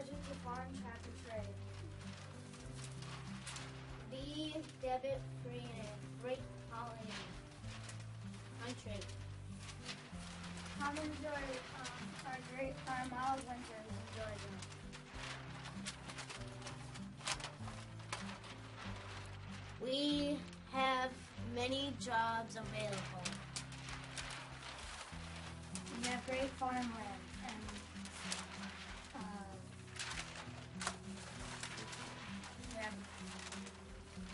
religion to farm, cap, and trade. Be debit free in a great colony country. Come enjoy our great mild winters. Enjoy them. We have many jobs available. We have great farmland and we have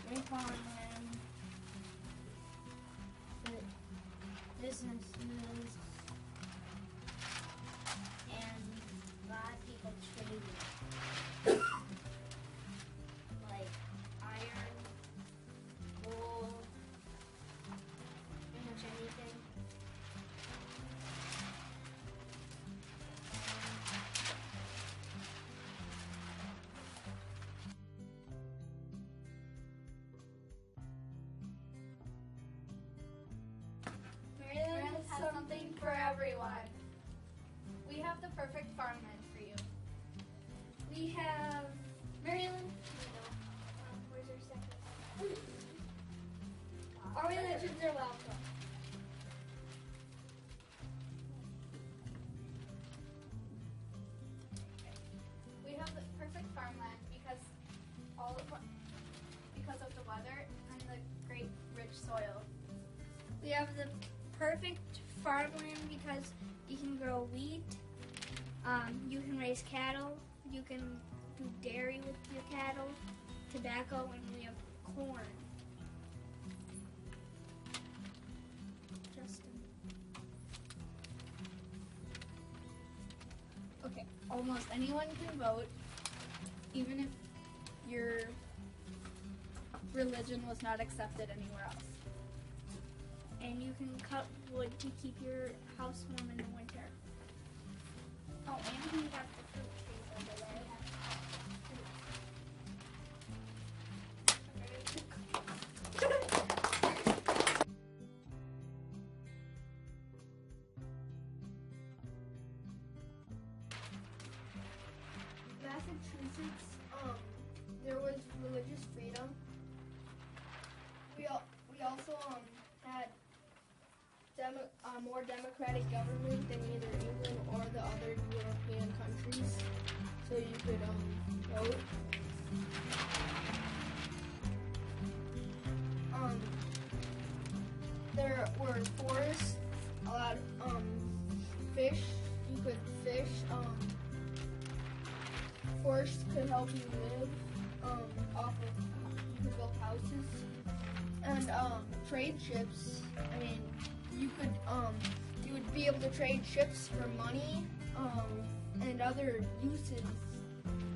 great farmland, businesses, And a lot of people trading. Like iron, wool, pretty much anything. Maryland has something for everyone. We have the perfect farmland for you. We have Maryland. Where's our second? Our religions are welcome. We have the perfect farmland because of the weather and the great rich soil. We have the perfect farmland because you can grow wheat, you can raise cattle, you can do dairy with your cattle, tobacco, and we have corn. Justin. Okay, almost anyone can vote, even if your religion was not accepted anywhere else. And you can cut wood to keep your house warm in the winter. Oh, and we have the fruit trees over there. Massachusetts, there was religious freedom. We also had more democratic government than either England or the other European countries, so you could vote. There were forests, a lot of fish. You could fish. Forests could help you live off of. You could build houses and trade ships. I mean, you would be able to trade ships for money and other uses,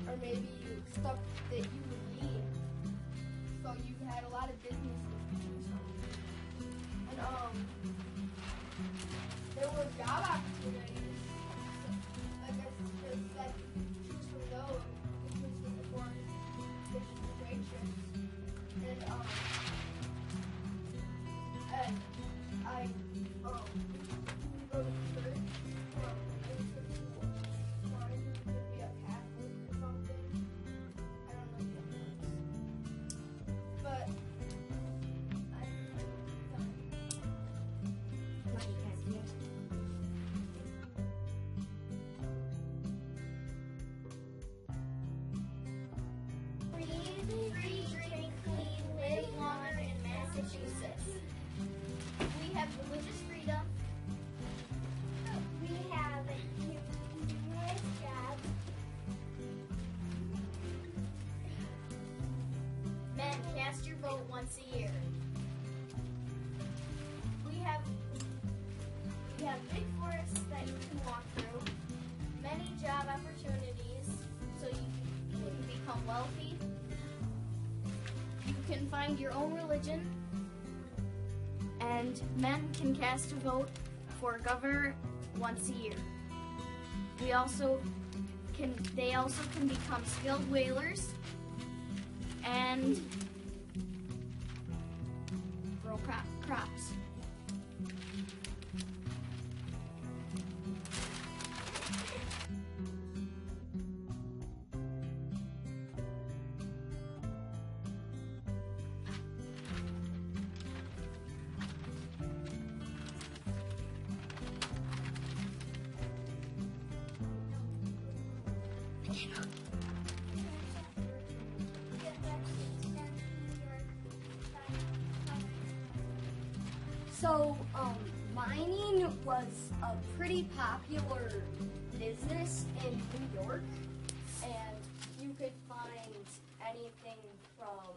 or maybe stuff that you would need. So you had a lot of businesses to choose from. And there were job opportunities. Like I said, choose from those, which was the foreign fishing and trade ships. And I go to church. I was wanted to be a Catholic or something. I don't know the difference. But Breathe, free, drink clean, live longer in Massachusetts. We have religious freedom. We have numerous jobs. Men, cast your vote once a year. We have big forests that you can walk through, many job opportunities so you can become wealthy. You can find your own religion, and men can cast a vote for governor once a year. They also can become skilled whalers and grow crops. So, mining was a pretty popular business in New York, and you could find anything from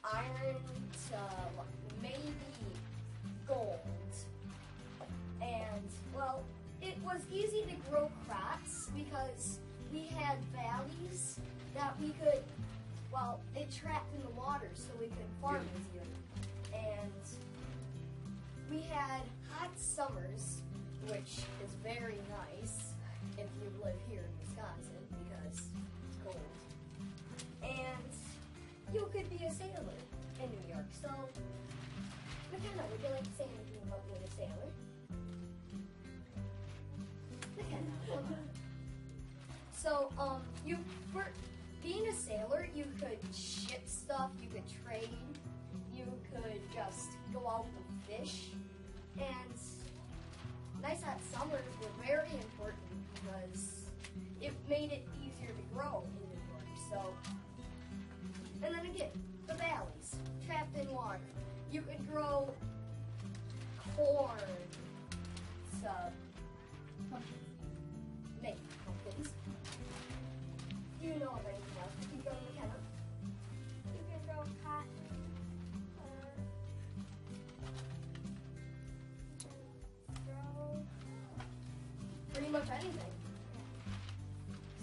iron to maybe gold. And, well, it was easy to grow crops because we had valleys that we could, well, it trapped in the water so we could farm easier. And we had hot summers, which is very nice if you live here in Wisconsin because it's cold. And you could be a sailor in New York. So, McKenna, would you like to say anything about being a sailor? McKenna. So, being a sailor, you could ship stuff, you could trade, you could just go out and fish. And nice hot summers were very important because it made it easier to grow in New York. So, and then again, the valleys, trapped in water. You could grow corn, make pumpkins. Do you know of anything else? Keep going, McKenna. You can grow cotton. Grow. Pretty much anything.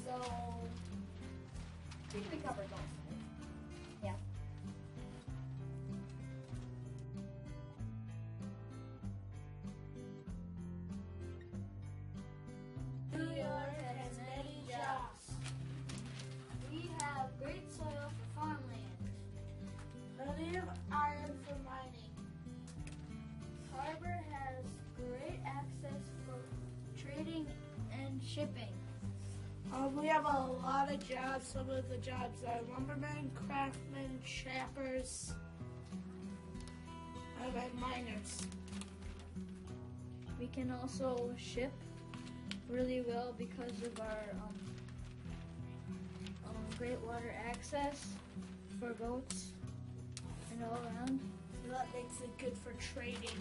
So, I think we covered most of it. Yeah. New York has many jobs. We have great soil for farmland. Plenty of iron for mining. Harbor has great access for trading and shipping. We have a lot of jobs. Some of the jobs are lumbermen, craftsmen, trappers, and miners. We can also ship really well because of our great water access for boats and all around. So that makes it good for trading.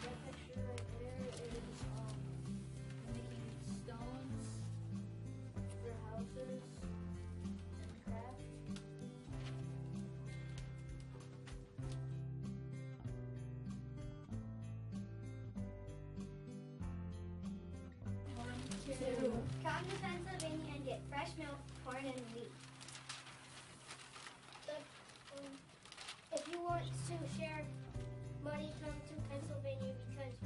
That picture right there is making stones for houses and craft. Come to Pennsylvania and get fresh milk, corn, and wheat. If you want to share money, come to Pennsylvania because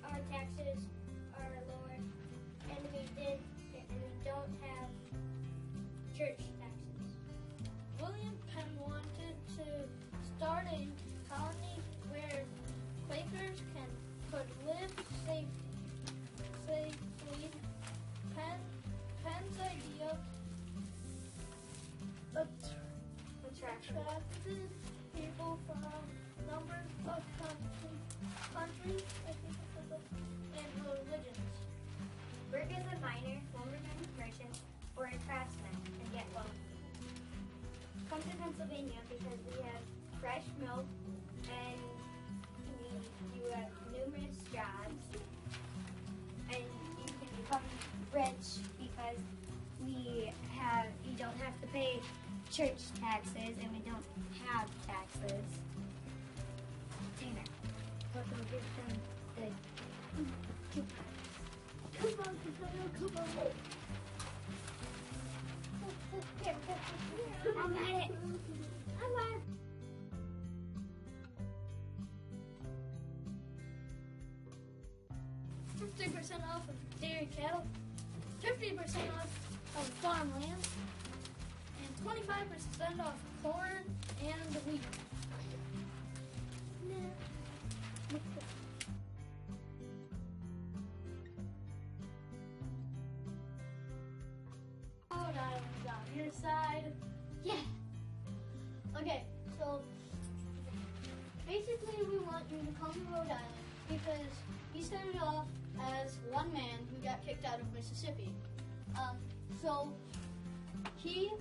our taxes are lower, and we don't have church taxes. William Penn wanted to start a colony where Quakers could live safely. Penn's idea attracted people from a number of countries and religions. Work as a miner, lumberman, merchant, or a craftsman and get wealthy. Come to Pennsylvania because we have fresh milk and you have numerous jobs, and you can become rich because you don't have to pay church taxes and we don't have taxes. Tanner, go give them the coupons. Coupons. Here, I got it. I got it. 50% off of dairy cattle, 50% off of farmland, and 25% off corn and wheat. Rhode Island's on your side. Yeah. Okay, so want you to come to Rhode Island because he started off as one man who got kicked out of Mississippi. So he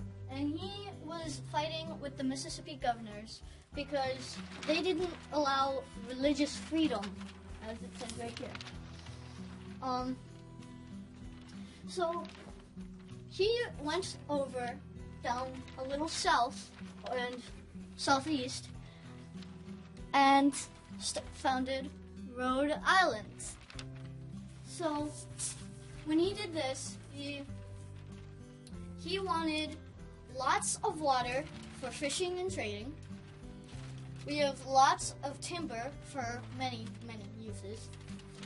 was fighting with the Mississippi governors because they didn't allow religious freedom, as it says right here. So he went over down a little south and southeast and founded Rhode Island. So when he did this, he wanted lots of water for fishing and trading. We have lots of timber for many, many uses,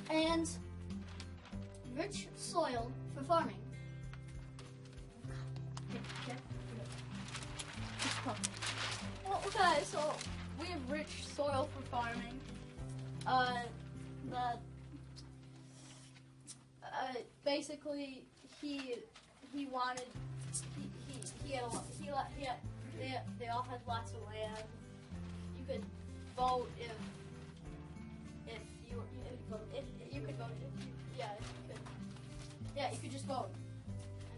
and rich soil for farming. Well, okay, so we have rich soil for farming. Basically, he wanted they all had lots of land. You could vote if you could vote if you could just vote.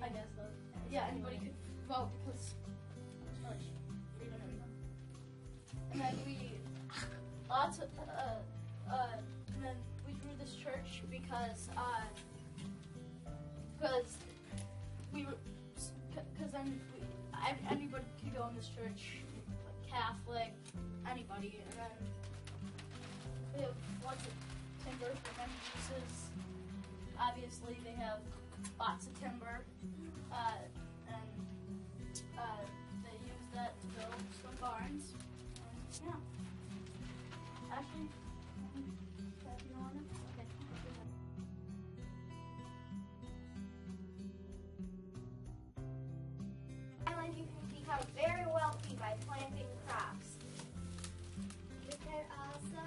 I guess though. Yeah, anybody could vote because freedom. And then and then we grew this church because anybody could go in this church, like Catholic, anybody, and then we have lots of timber for many uses. Obviously, they have lots of timber, and they use that to build some barns. And, yeah. Ashley, you want it? Okay. Island, you can become very wealthy by planting crops. You can also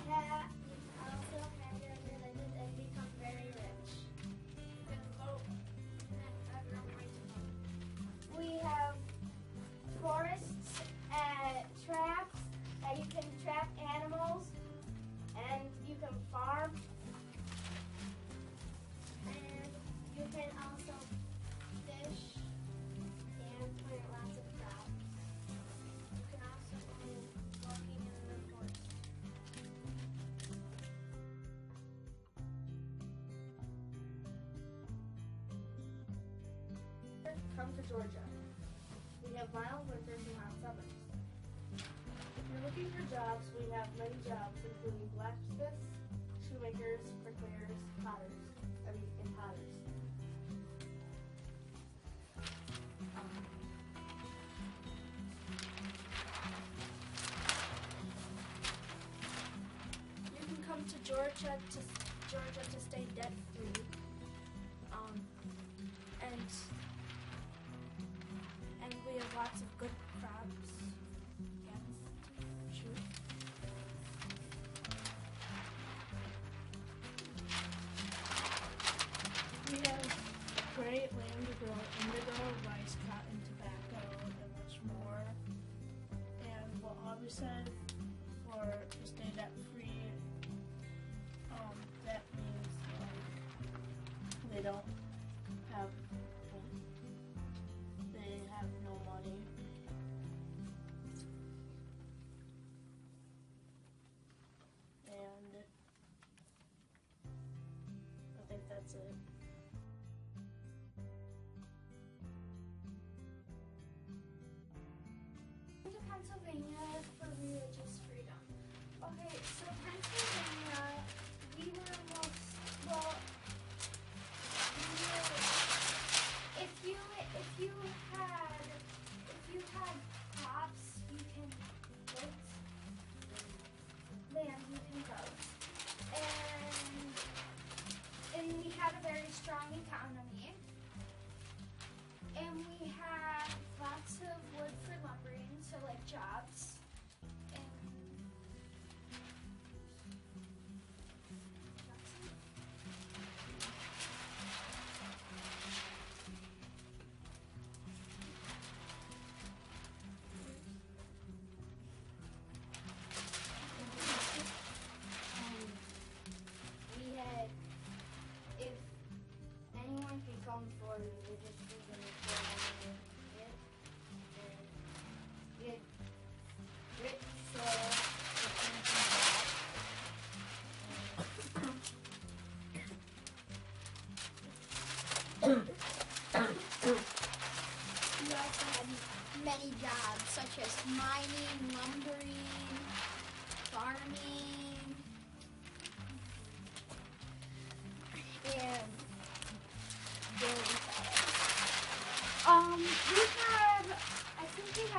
have your religion and become very rich. You can vote and have your own right to vote. We have forests and traps that you can trap animals, and you can farm, and you can also fish and plant lots of crops. You can also go walking in the forest. Come to Georgia. We have mild winters and hot summers. If you're looking for jobs, we have many jobs, including blacksmiths, shoemakers, bricklayers, potters. You can come to Georgia to stay debt free. And we have lots of good crops. Yes. Shoot. We have great land to grow indigo, rice, cotton, tobacco, and much more. And what Aubrey said, to stay debt free, that means they don't have, they have no money. And I think that's it. To Pennsylvania for religious freedom. Okay, so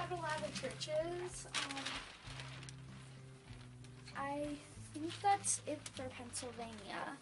not a lot of churches. I think that's it for Pennsylvania.